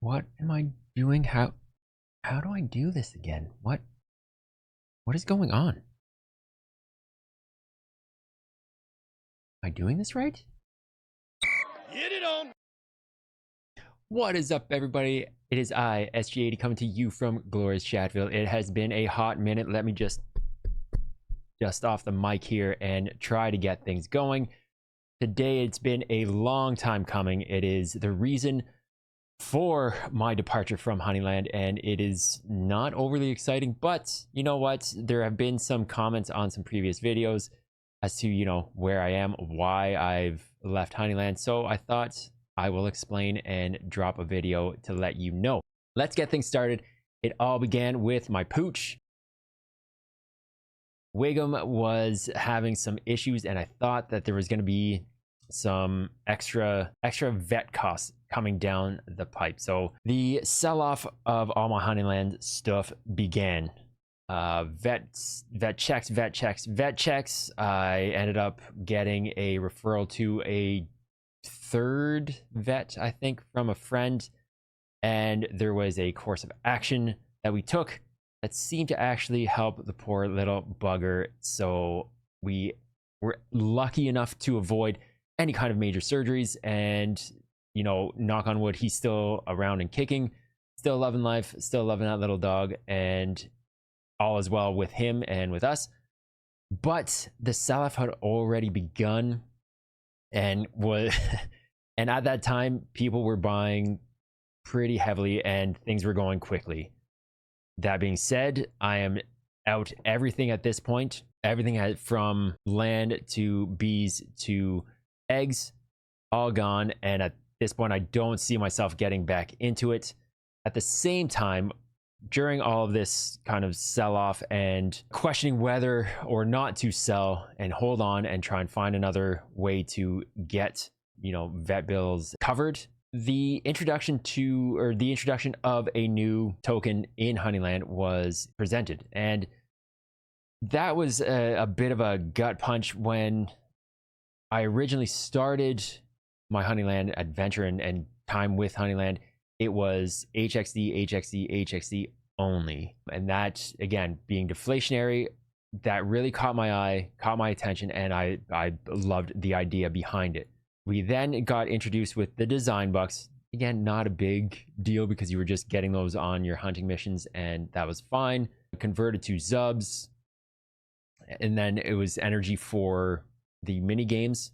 What am I doing? How do I do this again? What is going on? Am I doing this right? Get it on. What is up, everybody? It is I, SG80, coming to you from glorious Chatfield. It has been a hot minute. Let me just off the mic here and try to get things going. Today, it's been a long time coming. It is the reason for my departure from Honeyland, and it is not overly exciting, but you know what? There have been some comments on some previous videos as to, where I am, why I've left Honeyland. So I thought I will explain and drop a video to let you know. Let's get things started. It all began with my pooch. Wiggum was having some issues, and I thought that there was going to be some extra vet costs coming down the pipe. So the sell-off of all my Honeyland stuff began. Vet checks. I ended up getting a referral to a third vet, I think, from a friend, and there was a course of action that we took that seemed to actually help the poor little bugger. So we were lucky enough to avoid any kind of major surgeries, and knock on wood, he's still around and kicking, still loving life, still loving that little dog, and all is well with him and with us. But the sell-off had already begun, and and at that time people were buying pretty heavily and things were going quickly. That being said, I am out everything at this point. Everything from land to bees to eggs, all gone, and at this point I don't see myself getting back into it. At the same time, during all of this kind of sell-off and questioning whether or not to sell and hold on and try and find another way to get vet bills covered, the introduction of a new token in Honeyland was presented, and that was a bit of a gut punch. When I originally started my Honeyland adventure and time with Honeyland, it was HXD only, and that, again, being deflationary, that really caught my eye, caught my attention, and I loved the idea behind it. We then got introduced with the design bucks. Again, not a big deal because you were just getting those on your hunting missions, and that was fine. Converted to Zubs, and then it was energy for the mini games.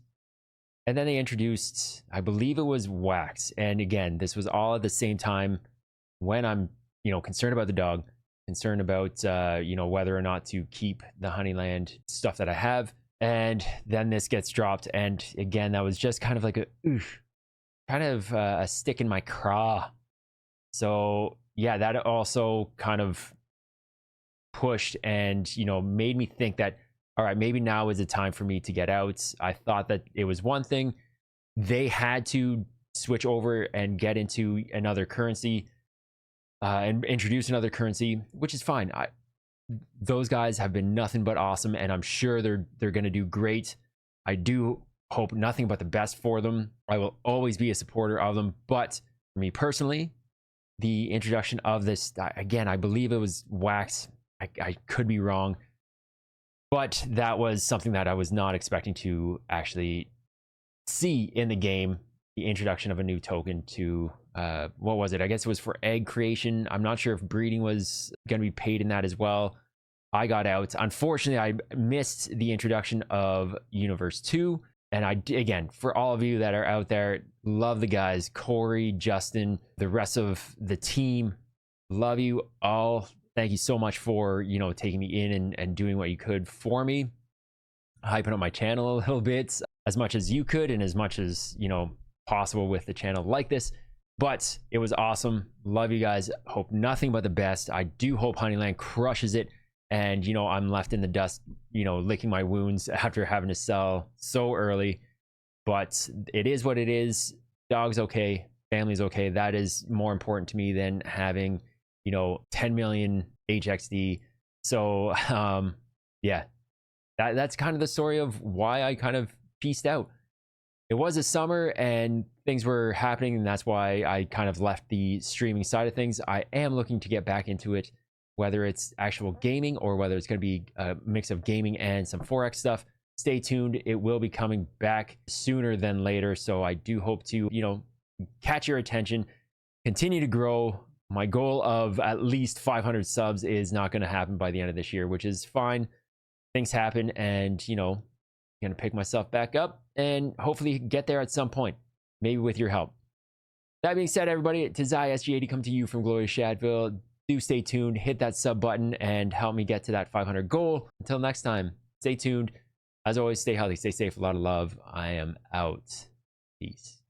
And then they introduced, I believe it was wax. And again, this was all at the same time when I'm, concerned about the dog, concerned about, whether or not to keep the Honeyland stuff that I have. And then this gets dropped. And again, that was just kind of like a stick in my craw. So yeah, that also kind of pushed and, made me think that, all right, maybe now is the time for me to get out. I thought that it was one thing. They had to switch over and get into another currency and introduce another currency, which is fine. Those guys have been nothing but awesome, and I'm sure they're going to do great. I do hope nothing but the best for them. I will always be a supporter of them. But for me personally, the introduction of this, again, I believe it was wax. I could be wrong. But that was something that I was not expecting to actually see in the game. The introduction of a new token to, what was it? I guess it was for egg creation. I'm not sure if breeding was going to be paid in that as well. I got out. Unfortunately, I missed the introduction of Universe 2. And again, for all of you that are out there, love the guys, Corey, Justin, the rest of the team. Love you all. Thank you so much for, taking me in and doing what you could for me, hyping up my channel a little bit, as much as you could and as much as, possible with the channel like this. But it was awesome. Love you guys. Hope nothing but the best. I do hope Honeyland crushes it. And, I'm left in the dust, licking my wounds after having to sell so early. But it is what it is. Dog's okay. Family's okay. That is more important to me than having 10 million HXD. So yeah, that's kind of the story of why I kind of pieced out. it was a summer and things were happening, and that's why I kind of left the streaming side of things. I am looking to get back into it, whether it's actual gaming or whether it's going to be a mix of gaming and some Forex stuff. Stay tuned. It will be coming back sooner than later. So I do hope to, catch your attention, continue to grow. My goal of at least 500 subs is not going to happen by the end of this year, which is fine. Things happen, and, going to pick myself back up and hopefully get there at some point, maybe with your help. That being said, everybody, Tazai SG80 come to you from Glorious Shadville. Do stay tuned, hit that sub button, and help me get to that 500 goal. Until next time, stay tuned. As always, stay healthy, stay safe, a lot of love. I am out. Peace.